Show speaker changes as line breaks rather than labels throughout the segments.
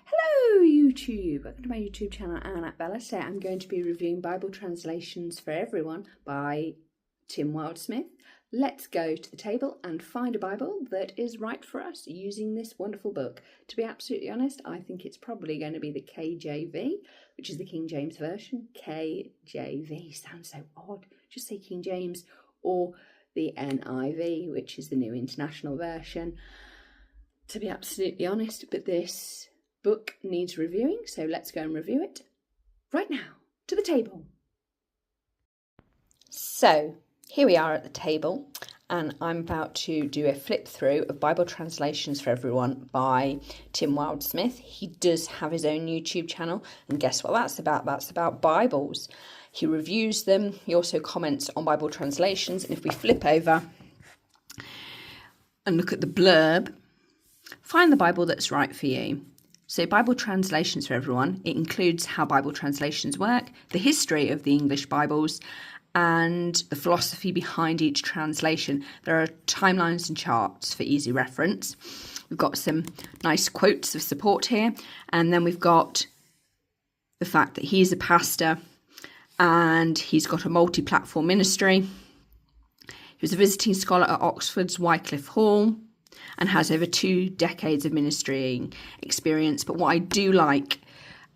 Hello YouTube, welcome to my YouTube channel and at Bella. Today I'm going to be reviewing Bible Translations for Everyone by Tim Wildsmith. Let's go to the table and find a Bible that is right for us using this wonderful book. To be absolutely honest, I think it's probably going to be the KJV, which is the King James Version. KJV sounds so odd, just say King James, or the NIV, which is the New International Version. To be absolutely honest, but this book needs reviewing, so let's go and review it right now. To the table. So here we are at the table, and I'm about to do a flip through of Bible Translations for Everyone by Tim Wildsmith. He does have his own YouTube channel, and guess what that's about? That's about Bibles. He reviews them, he also comments on Bible translations, and if we flip over and look at the blurb, find the Bible that's right for you. So Bible Translations for Everyone, it includes how Bible translations work, the history of the English Bibles, and the philosophy behind each translation. There are timelines and charts for easy reference. We've got some nice quotes of support here, and then we've got the fact that he's a pastor and he's got a multi-platform ministry. He was a visiting scholar at Oxford's Wycliffe Hall and has over 2 decades of ministry experience. But what I do like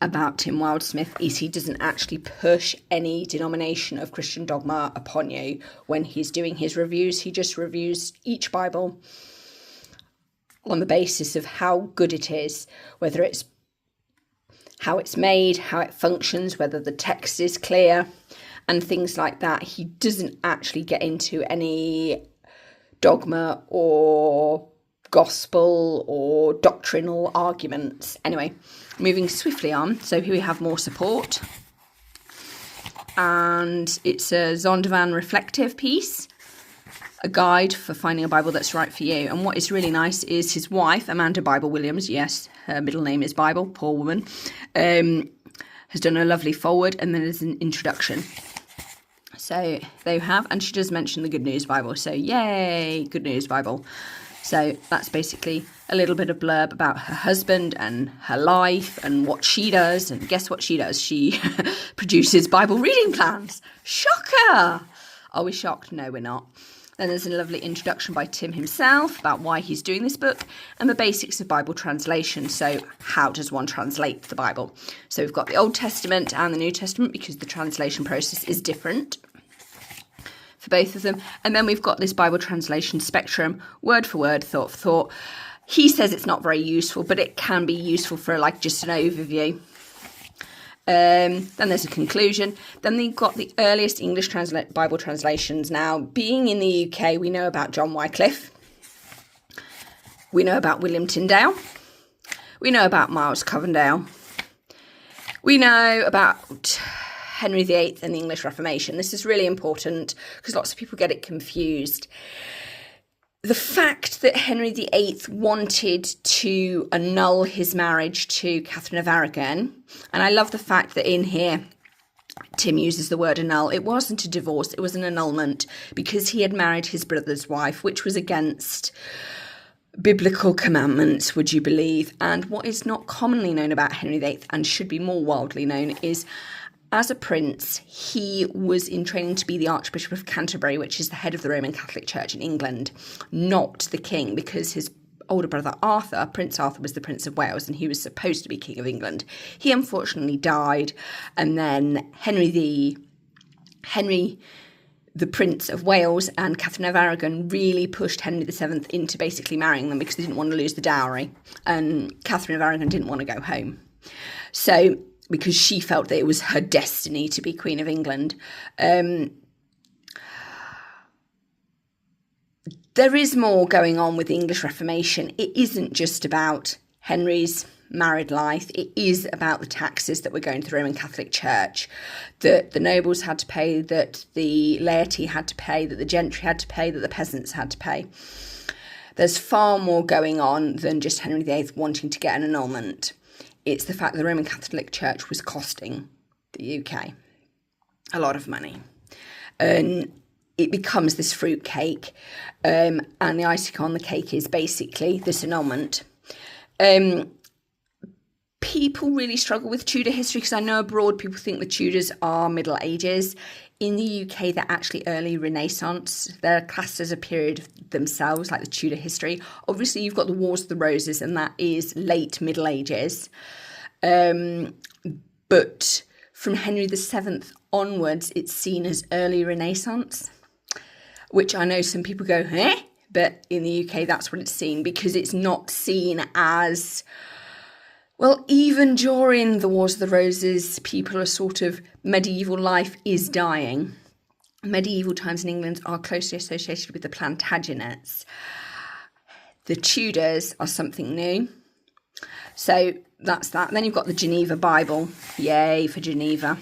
about Tim Wildsmith is he doesn't actually push any denomination of Christian dogma upon you when he's doing his reviews. He just reviews each Bible on the basis of how good it is, whether it's how it's made, how it functions, whether the text is clear, and things like that. He doesn't actually get into any dogma or gospel or doctrinal arguments. Anyway, moving swiftly on. So here we have more support, and it's a Zondervan reflective piece, a guide for finding a Bible that's right for you. And what is really nice is his wife, Amanda Bible Williams, yes, her middle name is Bible, poor woman, has done a lovely forward, and then there's an introduction. So there you have, and she does mention the Good News Bible, so yay, Good News Bible. So that's basically a little bit of blurb about her husband and her life and what she does. And guess what she does? She produces Bible reading plans. Shocker! Are we shocked? No, we're not. Then there's a lovely introduction by Tim himself about why he's doing this book and the basics of Bible translation. So how does one translate the Bible? So we've got the Old Testament and the New Testament because the translation process is different for both of them. And then we've got this Bible translation spectrum, word for word, thought for thought. He says it's not very useful, but it can be useful for like just an overview. Then there's a conclusion. Then we've got the earliest English Bible translations. Now, being in the UK, we know about John Wycliffe. We know about William Tyndale. We know about Miles Coverdale. We know about Henry VIII and the English Reformation. This is really important because lots of people get it confused. The fact that Henry VIII wanted to annul his marriage to Catherine of Aragon, and I love the fact that in here Tim uses the word annul. It wasn't a divorce, it was an annulment because he had married his brother's wife, which was against biblical commandments, would you believe? And what is not commonly known about Henry VIII and should be more widely known is as a prince, he was in training to be the Archbishop of Canterbury, which is the head of the Roman Catholic Church in England, not the king, because his older brother Arthur, Prince Arthur, was the Prince of Wales and he was supposed to be King of England. He unfortunately died, and then Henry the Prince of Wales and Catherine of Aragon really pushed Henry VII into basically marrying them because they didn't want to lose the dowry, and Catherine of Aragon didn't want to go home. So because she felt that it was her destiny to be Queen of England. There is more going on with the English Reformation. It isn't just about Henry's married life. It is about the taxes that were going to the Roman Catholic Church, that the nobles had to pay, that the laity had to pay, that the gentry had to pay, that the peasants had to pay. There's far more going on than just Henry VIII wanting to get an annulment. It's the fact that the Roman Catholic Church was costing the UK a lot of money. And it becomes this fruit cake. And the icing on the cake is basically this annulment. people really struggle with Tudor history because I know abroad people think the Tudors are Middle Ages. In the UK, they're actually early Renaissance. They're classed as a period themselves, like the Tudor history. Obviously, you've got the Wars of the Roses, and that is late Middle Ages. But from Henry VII onwards, it's seen as early Renaissance, which I know some people go, eh? But in the UK, that's what it's seen, because it's not seen as... Well, even during the Wars of the Roses, people are sort of, medieval life is dying. Medieval times in England are closely associated with the Plantagenets. The Tudors are something new. So that's that. And then you've got the Geneva Bible. Yay for Geneva.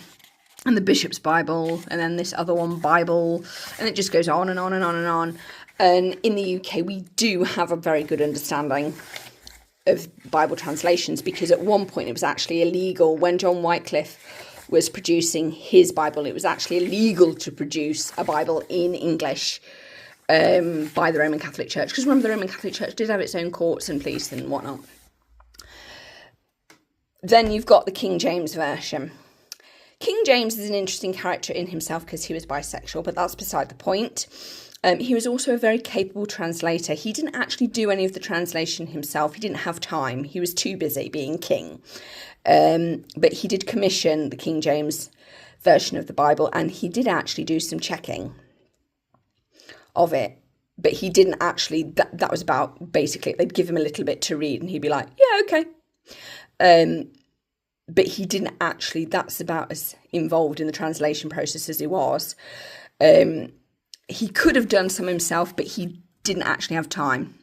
And the Bishop's Bible. And then this other one, Bible. And it just goes on and on and on and on. And in the UK, we do have a very good understanding of Bible translations, because at one point it was actually illegal. When John Wycliffe was producing his Bible, it was actually illegal to produce a Bible in English by the Roman Catholic Church, because remember, the Roman Catholic Church did have its own courts and police and whatnot. Then you've got the King James Version. King James is an interesting character in himself because he was bisexual, but that's beside the point. He was also a very capable translator. He didn't actually do any of the translation himself. He didn't have time. He was too busy being king. But he did commission the King James Version of the Bible, and he did actually do some checking of it. But he didn't actually, that was about, basically, they'd give him a little bit to read, and he'd be like, yeah, okay. But he didn't actually, that's about as involved in the translation process as he was. He could have done some himself, but he didn't actually have time.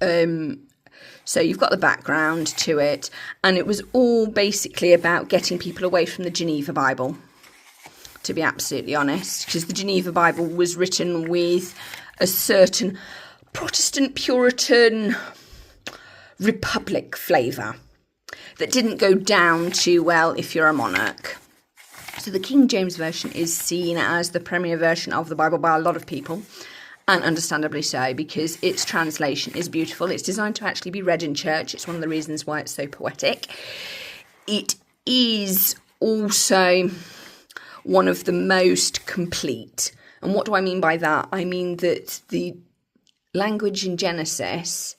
So you've got the background to it, and it was all basically about getting people away from the Geneva Bible, to be absolutely honest, because the Geneva Bible was written with a certain Protestant Puritan Republic flavour that didn't go down too well if you're a monarch. So the King James Version is seen as the premier version of the Bible by a lot of people, and understandably so, because its translation is beautiful. It's designed to actually be read in church. It's one of the reasons why it's so poetic. It is also one of the most complete. And what do I mean by that? I mean that the language in Genesis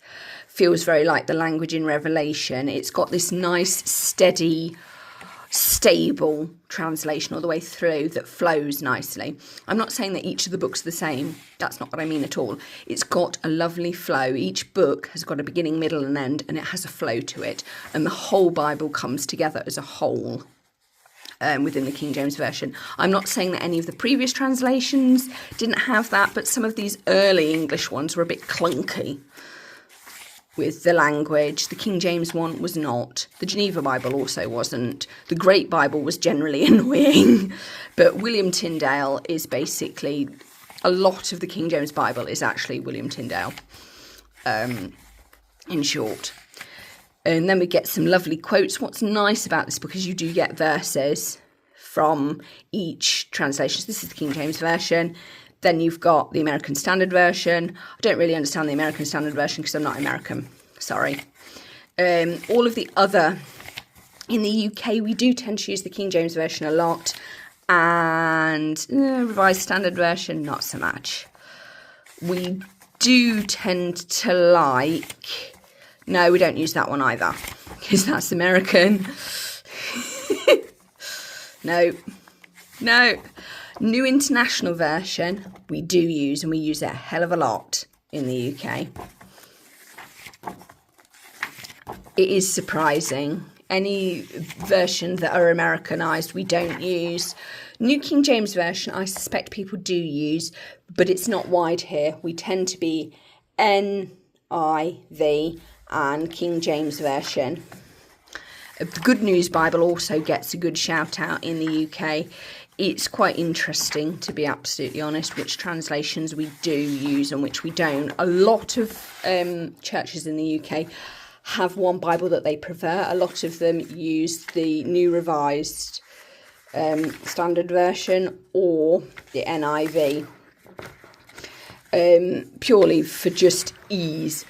feels very like the language in Revelation. It's got this nice, steady, stable translation all the way through that flows nicely. I'm not saying that each of the books are the same. That's not what I mean at all. It's got a lovely flow. Each book has got a beginning, middle and end, and it has a flow to it. And the whole Bible comes together as a whole within the King James Version. I'm not saying that any of the previous translations didn't have that, but some of these early English ones were a bit clunky with the language. The King James one was not. The Geneva Bible also wasn't. The Great Bible was generally annoying. But William Tyndale is basically, a lot of the King James Bible is actually William Tyndale, in short. And then we get some lovely quotes. What's nice about this book is you do get verses from each translation. So this is the King James Version. Then you've got the American Standard Version. I don't really understand the American Standard Version because I'm not American. Sorry. All of the other... In the UK, we do tend to use the King James Version a lot. And Revised Standard Version, not so much. We do tend to like... No, we don't use that one either, because that's American. No. New International Version, we do use, and we use it a hell of a lot in the UK. It is surprising. Any version that are Americanised, we don't use. New King James Version, I suspect people do use, but it's not wide here. We tend to be NIV and King James Version. The Good News Bible also gets a good shout out in the UK. It's quite interesting, to be absolutely honest, which translations we do use and which we don't. A lot of churches in the UK have one Bible that they prefer. A lot of them use the New Revised Standard Version or the NIV, purely for just ease.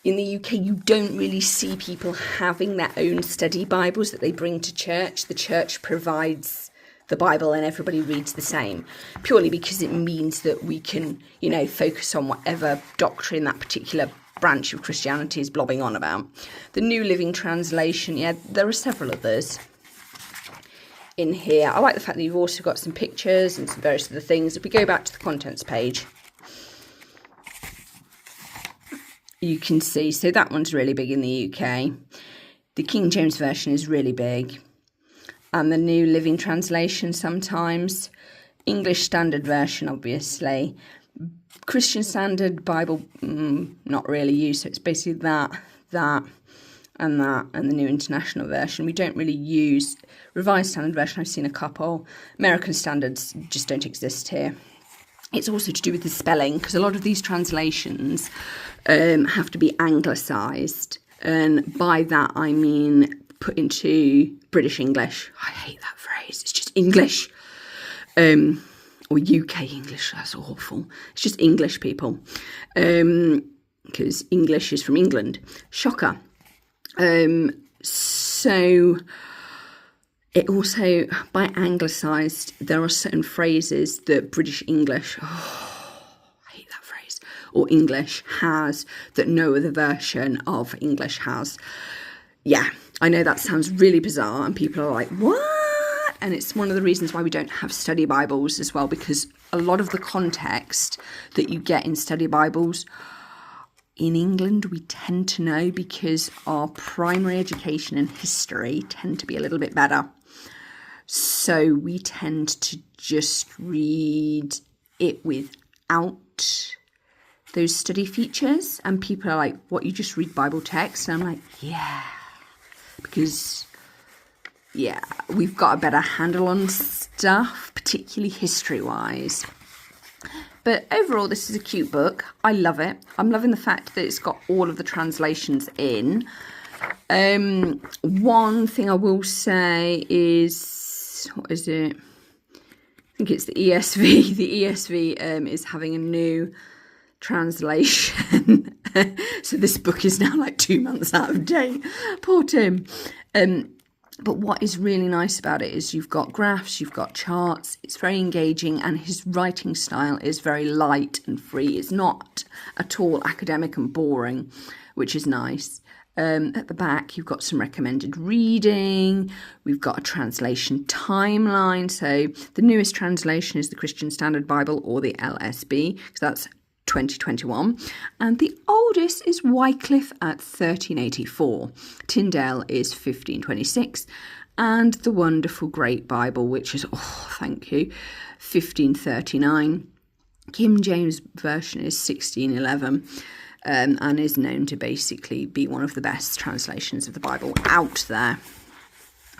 in the UK, you don't really see people having their own study Bibles that they bring to church. The church provides the Bible and everybody reads the same, purely because it means that we can, focus on whatever doctrine that particular branch of Christianity is blobbing on about. The New Living Translation, there are several others in here. I like the fact that you've also got some pictures and some various other things. If we go back to the contents page, you can see, so that one's really big in the UK. The King James Version is really big. And the New Living Translation sometimes. English Standard Version, obviously. Christian Standard Bible, not really used. So it's basically that, and the New International Version. We don't really use Revised Standard Version. I've seen a couple. American Standards just don't exist here. It's also to do with the spelling, because a lot of these translations have to be anglicised. And by that, I mean put into British English. I hate that phrase. It's just English. Or UK English. That's awful. It's just English, people. Because English is from England. Shocker. So it also, by anglicised, there are certain phrases that British English, I hate that phrase, or English has that no other version of English has. Yeah, I know that sounds really bizarre and people are like, what? And it's one of the reasons why we don't have study Bibles as well, because a lot of the context that you get in study Bibles in England, we tend to know because our primary education and history tend to be a little bit better. So we tend to just read it without those study features. And people are like, what, you just read Bible text? And I'm like, yeah. Because, we've got a better handle on stuff, particularly history-wise. But overall, this is a cute book. I love it. I'm loving the fact that it's got all of the translations in. One thing I will say is, what is it? I think it's the ESV. The ESV is having a new translation. So this book is now like 2 months out of date. Poor Tim. But what is really nice about it is you've got graphs, you've got charts, it's very engaging, and his writing style is very light and free. It's not at all academic and boring, which is nice. At the back, you've got some recommended reading. We've got a translation timeline. So the newest translation is the Christian Standard Bible, or the LSB, because that's 2021, and the oldest is Wycliffe at 1384. Tyndale is 1526, and the wonderful Great Bible, which is, thank you, 1539. King James Version is 1611, and is known to basically be one of the best translations of the Bible out there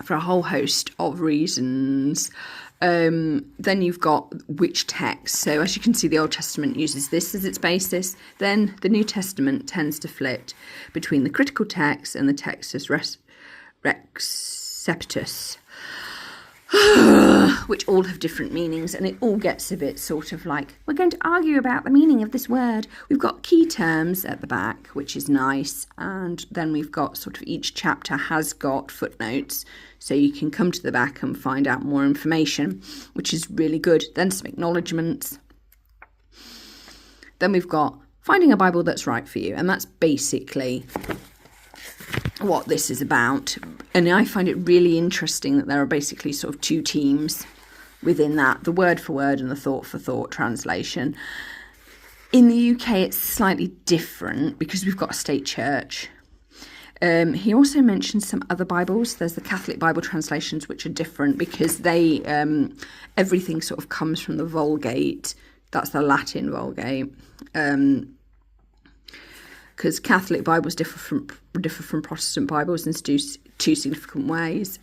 for a whole host of reasons. Then you've got which text. So as you can see, the Old Testament uses this as its basis. Then the New Testament tends to flit between the critical text and the Textus Receptus, which all have different meanings, and it all gets a bit sort of like, we're going to argue about the meaning of this word. We've got key terms at the back, which is nice, and then we've got sort of each chapter has got footnotes, so you can come to the back and find out more information, which is really good. Then some acknowledgements. Then we've got finding a Bible that's right for you, and that's basically what this is about. And I find it really interesting that there are basically sort of two teams within that, the word for word and the thought for thought translation. In the UK, it's slightly different because we've got a state church. He also mentions some other Bibles. There's the Catholic Bible translations, which are different because they everything sort of comes from the Vulgate. That's the Latin Vulgate. Because Catholic Bibles differ from Protestant Bibles in two significant ways.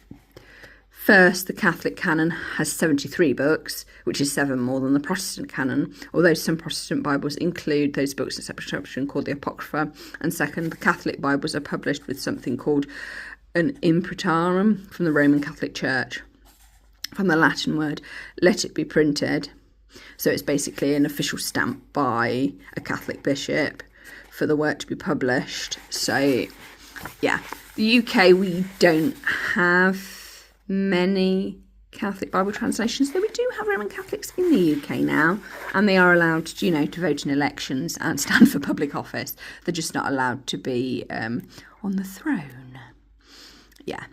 First, the Catholic canon has 73 books, which is 7 more than the Protestant canon, although some Protestant Bibles include those books in separate section called the Apocrypha. And second, the Catholic Bibles are published with something called an imprentarum from the Roman Catholic Church, from the Latin word, let it be printed. So it's basically an official stamp by a Catholic bishop for the work to be published. So, yeah, the UK, we don't have many Catholic Bible translations, though we do have Roman Catholics in the UK now, and they are allowed, to vote in elections and stand for public office. They're just not allowed to be on the throne. Yeah,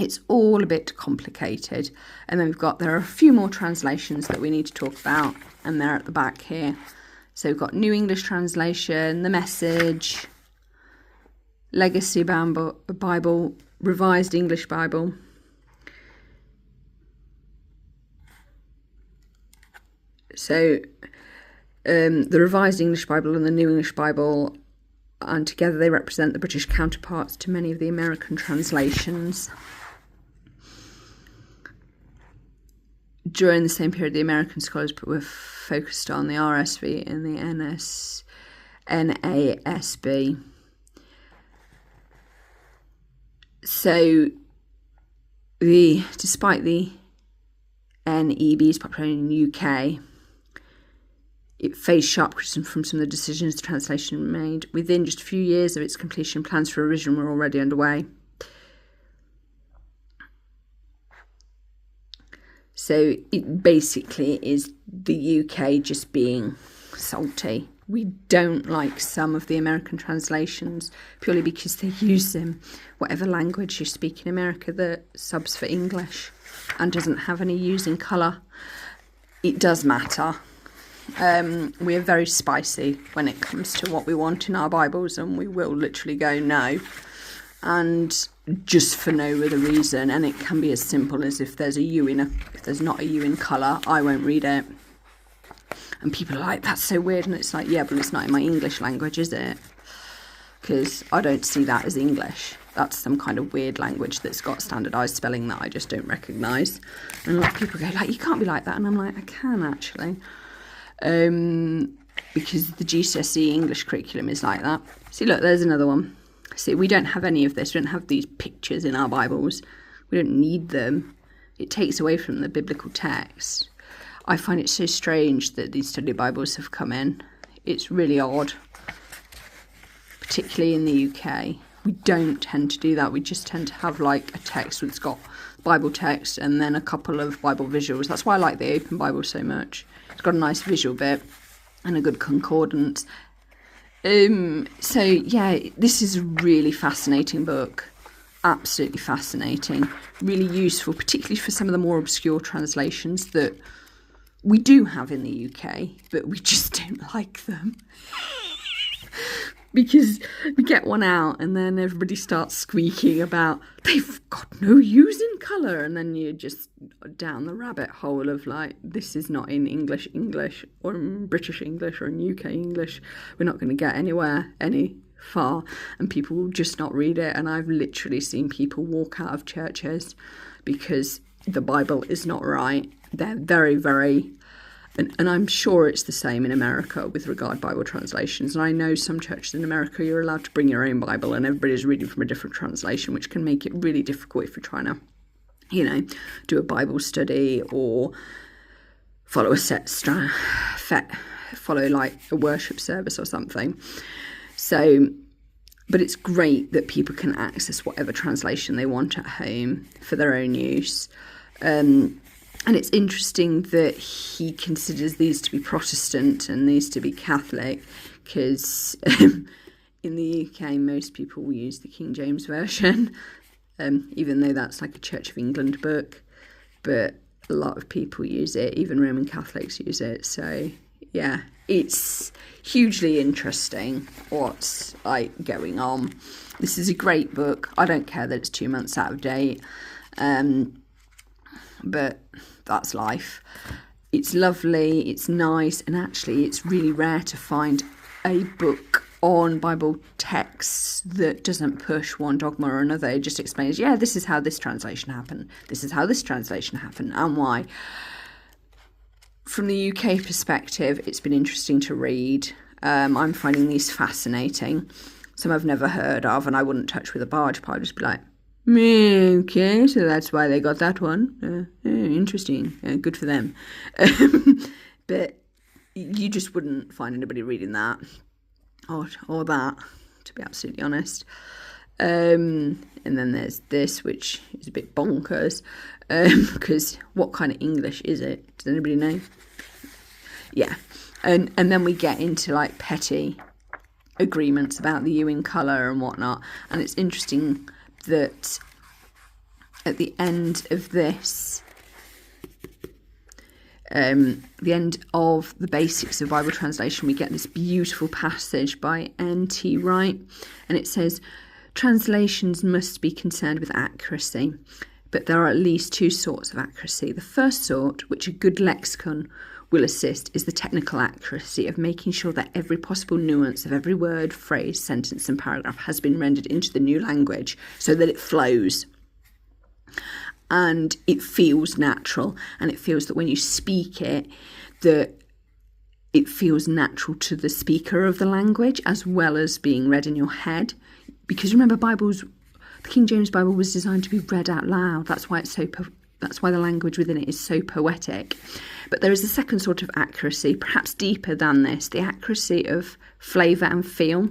it's all a bit complicated. And then there are a few more translations that we need to talk about, and they're at the back here. So we've got New English Translation, The Message, Legacy Bible, Revised English Bible. So the Revised English Bible and the New English Bible, and together they represent the British counterparts to many of the American translations. During the same period, the American scholars were focused on the RSV and the NASB. So, despite the NEB's popularity in the UK, it faced sharp criticism from some of the decisions the translation made. Within just a few years of its completion, plans for revision were already underway. So it basically is the UK just being salty. We don't like some of the American translations purely because they use whatever language you speak in America that subs for English and doesn't have any use in colour. It does matter. We are very spicy when it comes to what we want in our Bibles, and we will literally go no, and just for no other reason. And it can be as simple as if there's not a U in colour, I won't read it. And people are like, that's so weird, and it's like, yeah, but it's not in my English language, is it? Because I don't see that as English. That's some kind of weird language that's got standardised spelling that I just don't recognise. And a lot of people go like, you can't be like that, and I'm like, I can actually. Because the GCSE English curriculum is like that. See, look, there's another one. See, we don't have any of this. We don't have these pictures in our Bibles. We don't need them. It takes away from the biblical text. I find it so strange that these study Bibles have come in. It's really odd, particularly in the UK. We don't tend to do that. We just tend to have like a text that's got Bible text and then a couple of Bible visuals. That's why I like the Open Bible so much. It's got a nice visual bit and a good concordance. So yeah, this is a really fascinating book. Absolutely fascinating. Really useful, particularly for some of the more obscure translations that we do have in the UK, but we just don't like them. Because we get one out and then everybody starts squeaking about they've got no use in colour, and then you're just down the rabbit hole of like, this is not in English or in British English or in UK English. We're not going to get any far, and people will just not read it. And I've literally seen people walk out of churches because the Bible is not right. They're very, very... And I'm sure it's the same in America with regard Bible translations. And I know some churches in America, you're allowed to bring your own Bible and everybody's reading from a different translation, which can make it really difficult if you're trying to, do a Bible study or follow follow like a worship service or something. So, but it's great that people can access whatever translation they want at home for their own use. And it's interesting that he considers these to be Protestant and these to be Catholic, because in the UK most people will use the King James Version, even though that's like a Church of England book. But a lot of people use it, even Roman Catholics use it. So yeah, it's hugely interesting what's like going on. This is a great book. I don't care that it's 2 months out of date. But that's life. It's lovely, it's nice, and actually it's really rare to find a book on Bible texts that doesn't push one dogma or another. It just explains, yeah, this is how this translation happened, this is how this translation happened, and why. From the UK perspective, it's been interesting to read. I'm finding these fascinating. Some I've never heard of, and I wouldn't touch with a barge pole. I'd just be like, okay, so that's why they got that one. Interesting. Good for them. But you just wouldn't find anybody reading that. or that, to be absolutely honest. And then there's this, which is a bit bonkers, because what kind of English is it? Does anybody know? Yeah. And then we get into like petty agreements about the Ewing colour and whatnot. And it's interesting that at the end of this, the end of the basics of Bible translation, we get this beautiful passage by N.T. Wright, and it says, translations must be concerned with accuracy, but there are at least two sorts of accuracy. The first sort, which a good lexicon will assist, is the technical accuracy of making sure that every possible nuance of every word, phrase, sentence and paragraph has been rendered into the new language so that it flows and it feels natural, and it feels that when you speak it, that it feels natural to the speaker of the language as well as being read in your head. Because remember, the King James Bible was designed to be read out loud. That's why that's why the language within it is so poetic. But there is a second sort of accuracy, perhaps deeper than this, the accuracy of flavour and feel.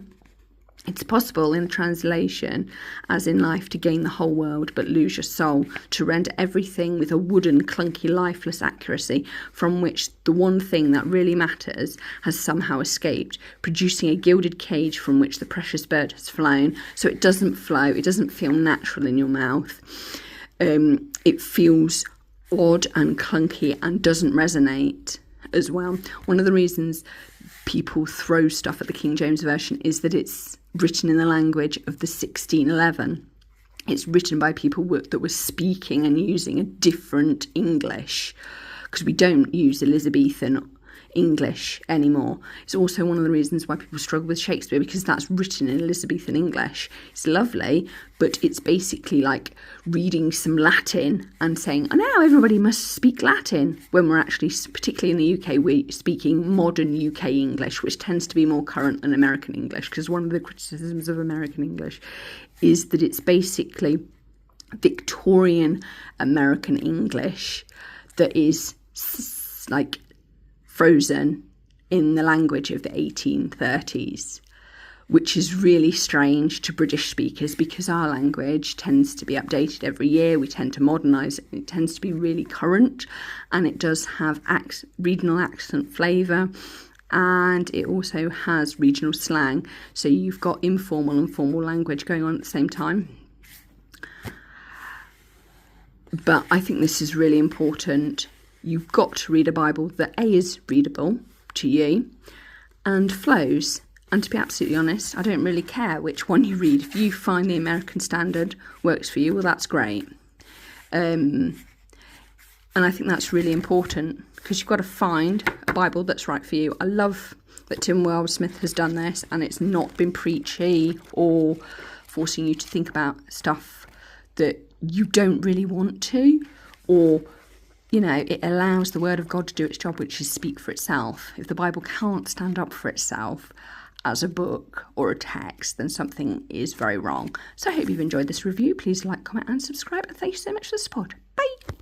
It's possible in translation, as in life, to gain the whole world but lose your soul, to render everything with a wooden, clunky, lifeless accuracy from which the one thing that really matters has somehow escaped, producing a gilded cage from which the precious bird has flown. So it doesn't flow, it doesn't feel natural in your mouth. It feels odd and clunky and doesn't resonate as well. One of the reasons people throw stuff at the King James Version is that it's written in the language of the 1611. It's written by people that were speaking and using a different English, because we don't use Elizabethan English anymore. It's also one of the reasons why people struggle with Shakespeare, because that's written in Elizabethan English. It's lovely, but it's basically like reading some Latin and saying, oh, now everybody must speak Latin, when we're actually, particularly in the UK, we're speaking modern UK English, which tends to be more current than American English, because one of the criticisms of American English is that it's basically Victorian American English that is like frozen in the language of the 1830s, which is really strange to British speakers, because our language tends to be updated every year. We tend to modernise it. It tends to be really current, and it does have regional accent flavour, and it also has regional slang. So you've got informal and formal language going on at the same time. But I think this is really important. You've got to read a Bible that A, is readable to you and flows. And to be absolutely honest, I don't really care which one you read. If you find the American Standard works for you, well, that's great. And I think that's really important, because you've got to find a Bible that's right for you. I love that Tim Wildsmith has done this, and it's not been preachy or forcing you to think about stuff that you don't really want to, or it allows the Word of God to do its job, which is speak for itself. If the Bible can't stand up for itself as a book or a text, then something is very wrong. So I hope you've enjoyed this review. Please like, comment and subscribe. And thank you so much for the support. Bye.